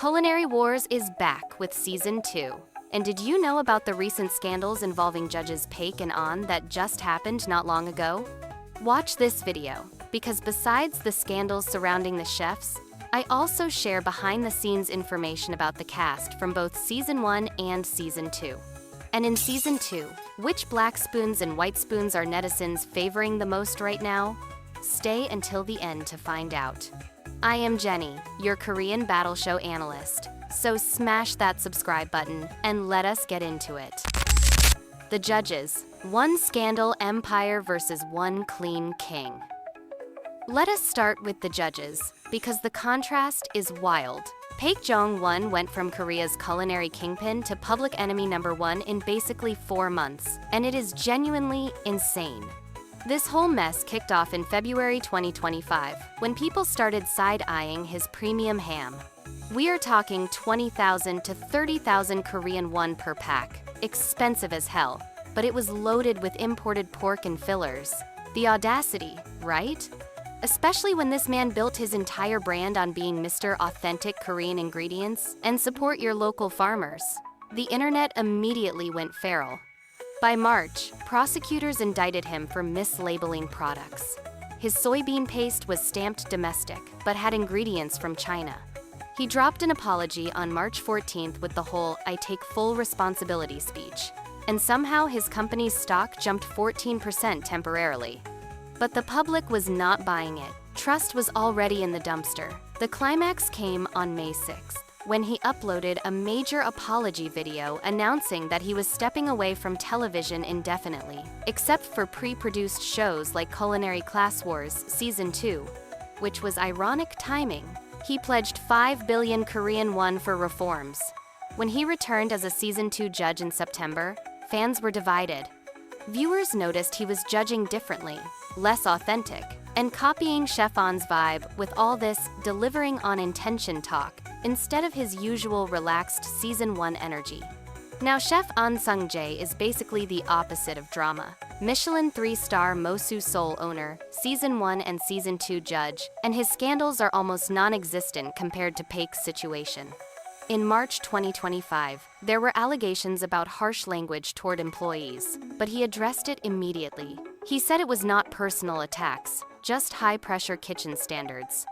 Culinary Wars is back with Season 2. And did you know about the recent scandals involving judges Paik and An that just happened not long ago? Watch this video, because besides the scandals surrounding the chefs, I also share behind-the-scenes information about the cast from both Season 1 and Season 2. And in Season 2, which black spoons and white spoons are netizens favoring the most right now? Stay until the end to find out. I am Jenny, your Korean battle show analyst, so smash that subscribe button and let us get into it. The judges, one scandal empire versus one clean king. Let us start with the judges, because the contrast is wild. Paik Jong-won went from Korea's culinary kingpin to public enemy #1 in basically 4 months, and it is genuinely insane. This whole mess kicked off in February 2025, when people started side-eyeing his premium ham. We are talking 20,000 to 30,000 Korean won per pack, expensive as hell, but it was loaded with imported pork and fillers. The audacity, right? Especially when this man built his entire brand on being Mr. Authentic Korean Ingredients and support your local farmers. The internet immediately went feral. By March, prosecutors indicted him for mislabeling products. His soybean paste was stamped domestic, but had ingredients from China. He dropped an apology on March 14th with the whole "I take full responsibility" speech, and somehow his company's stock jumped 14% temporarily. But the public was not buying it. Trust was already in the dumpster. The climax came on May 6th, when he uploaded a major apology video announcing that he was stepping away from television indefinitely, except for pre-produced shows like Culinary Class Wars Season 2, which was ironic timing. He pledged 5 billion Korean won for reforms. When he returned as a Season 2 judge in September, fans were divided. Viewers noticed he was judging differently, less authentic, and copying Chef An's vibe with all this delivering on intention talk instead of his usual relaxed Season 1 energy. Now Chef An Sung-jae is basically the opposite of drama. Michelin 3-star Mosu Seoul owner, Season 1 and Season 2 judge, and his scandals are almost non-existent compared to Paik's situation. In March 2025, there were allegations about harsh language toward employees, but he addressed it immediately. He said it was not personal attacks, just high-pressure kitchen standards.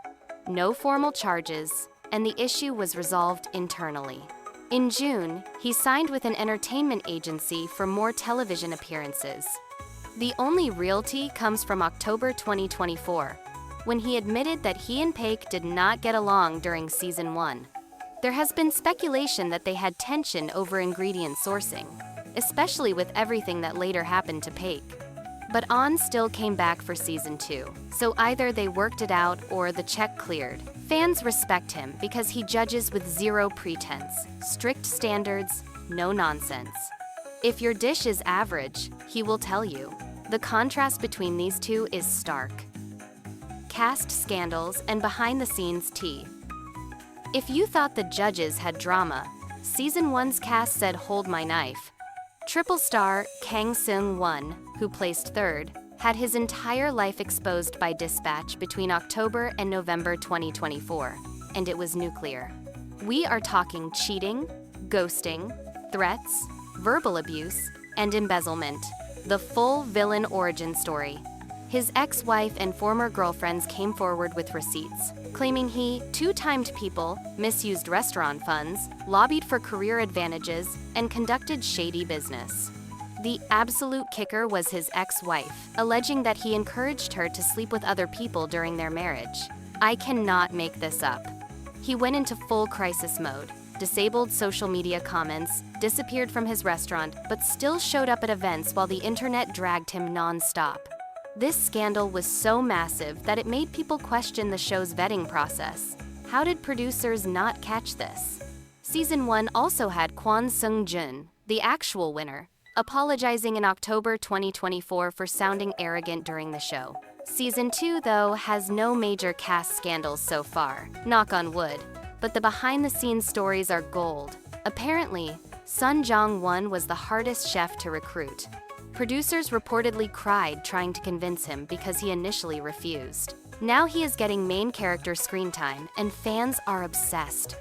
No formal charges, and the issue was resolved internally. In June, he signed with an entertainment agency for more television appearances. The only realty comes from October 2024, when he admitted that he and Paik did not get along during Season 1. There has been speculation that they had tension over ingredient sourcing, especially with everything that later happened to Paik. But An still came back for Season 2, so either they worked it out or the check cleared. Fans respect him because he judges with zero pretense, strict standards, no nonsense. If your dish is average, he will tell you. The contrast between these two is stark. Cast scandals and behind-the-scenes tea. If you thought the judges had drama, Season 1's cast said "hold my knife." Triple star Kang Seung-won, who placed 3rd, had his entire life exposed by Dispatch between October and November 2024, and it was nuclear. We are talking cheating, ghosting, threats, verbal abuse, and embezzlement. The full villain origin story. His ex-wife and former girlfriends came forward with receipts, claiming he two-timed people, misused restaurant funds, lobbied for career advantages, and conducted shady business. The absolute kicker was his ex-wife, alleging that he encouraged her to sleep with other people during their marriage. I cannot make this up. He went into full crisis mode, disabled social media comments, disappeared from his restaurant, but still showed up at events while the internet dragged him non-stop. This scandal was so massive that it made people question the show's vetting process. How did producers not catch this? Season 1 also had Kwon Sung-jun, the actual winner, apologizing in October 2024 for sounding arrogant during the show. Season 2, though, has no major cast scandals so far, knock on wood, but the behind-the-scenes stories are gold. Apparently, Sun Jong-won was the hardest chef to recruit. Producers reportedly cried trying to convince him because he initially refused. Now he is getting main character screen time, and fans are obsessed.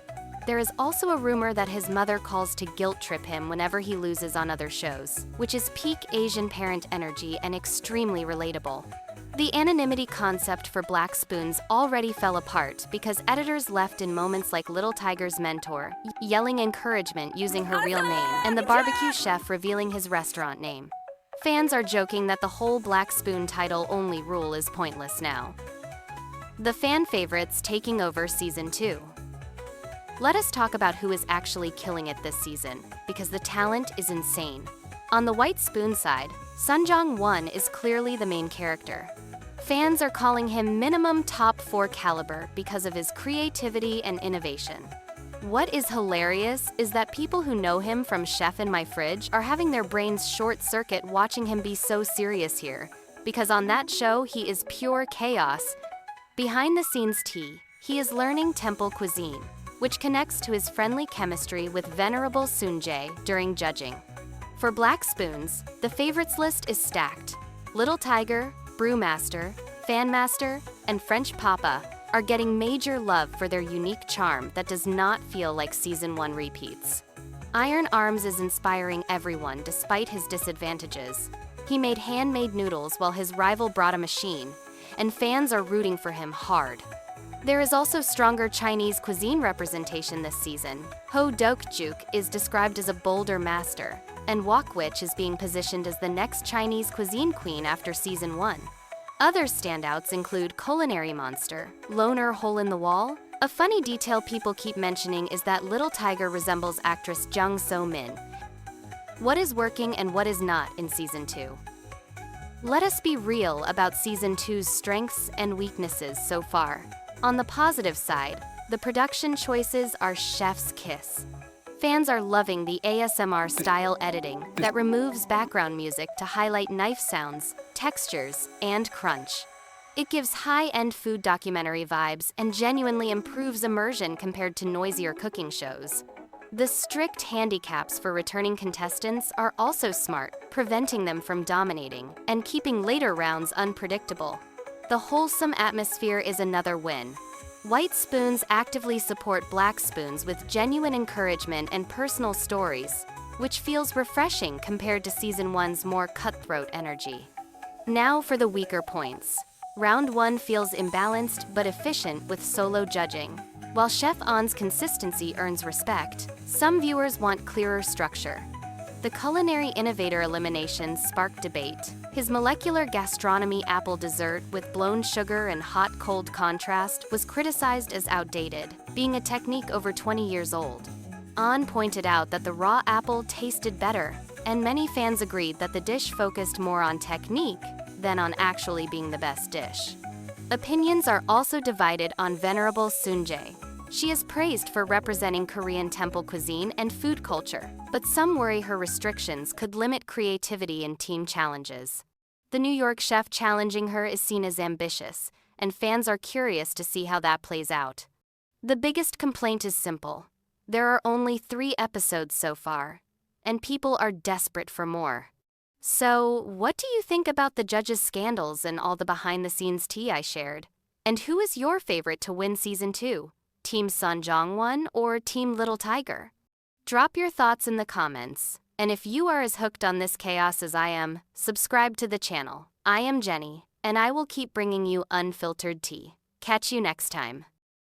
There is also a rumor that his mother calls to guilt trip him whenever he loses on other shows, which is peak Asian parent energy and extremely relatable. The anonymity concept for Black Spoons already fell apart because editors left in moments like Little Tiger's mentor yelling encouragement using her real name and the barbecue chef revealing his restaurant name. Fans are joking that the whole Black Spoon title-only rule is pointless now. The fan favorites taking over Season 2. Let us talk about who is actually killing it this season, because the talent is insane. On the White Spoon side, Sun Jong-won is clearly the main character. Fans are calling him minimum top 4 caliber because of his creativity and innovation. What is hilarious is that people who know him from Chef in My Fridge are having their brains short-circuit watching him be so serious here, because on that show he is pure chaos. Behind the scenes tea, he is learning temple cuisine, which connects to his friendly chemistry with Venerable Sunjae during judging. For Black Spoons, the favorites list is stacked. Little Tiger, Brewmaster, Fanmaster, and French Papa are getting major love for their unique charm that does not feel like Season 1 repeats. Iron Arms is inspiring everyone despite his disadvantages. He made handmade noodles while his rival brought a machine, and fans are rooting for him hard. There is also stronger Chinese cuisine representation this season. Ho Dok-juk is described as a bolder master, and Wok Witch is being positioned as the next Chinese cuisine queen after Season 1. Other standouts include Culinary Monster, Loner Hole in the Wall. A funny detail people keep mentioning is that Little Tiger resembles actress Jung So-min. What is working and what is not in Season 2? Let us be real about Season 2's strengths and weaknesses so far. On the positive side, the production choices are chef's kiss. Fans are loving the ASMR-style editing that removes background music to highlight knife sounds, textures, and crunch. It gives high-end food documentary vibes and genuinely improves immersion compared to noisier cooking shows. The strict handicaps for returning contestants are also smart, preventing them from dominating and keeping later rounds unpredictable. The wholesome atmosphere is another win. White Spoons actively support Black Spoons with genuine encouragement and personal stories, which feels refreshing compared to Season 1's more cutthroat energy. Now for the weaker points. Round 1 feels imbalanced but efficient with solo judging. While Chef On's consistency earns respect, some viewers want clearer structure. The culinary innovator eliminations sparked debate. His molecular gastronomy apple dessert with blown sugar and hot-cold contrast was criticized as outdated, being a technique over 20 years old. On pointed out that the raw apple tasted better, and many fans agreed that the dish focused more on technique than on actually being the best dish. Opinions are also divided on Venerable Sunjae. She is praised for representing Korean temple cuisine and food culture, but some worry her restrictions could limit creativity in team challenges. The New York chef challenging her is seen as ambitious, and fans are curious to see how that plays out. The biggest complaint is simple. There are only 3 episodes so far, and people are desperate for more. So, what do you think about the judges' scandals and all the behind-the-scenes tea I shared? And who is your favorite to win Season 2? Team Sun Jong-won or Team Little Tiger? Drop your thoughts in the comments, and if you are as hooked on this chaos as I am, subscribe to the channel. I am Jenny, and I will keep bringing you unfiltered tea. Catch you next time.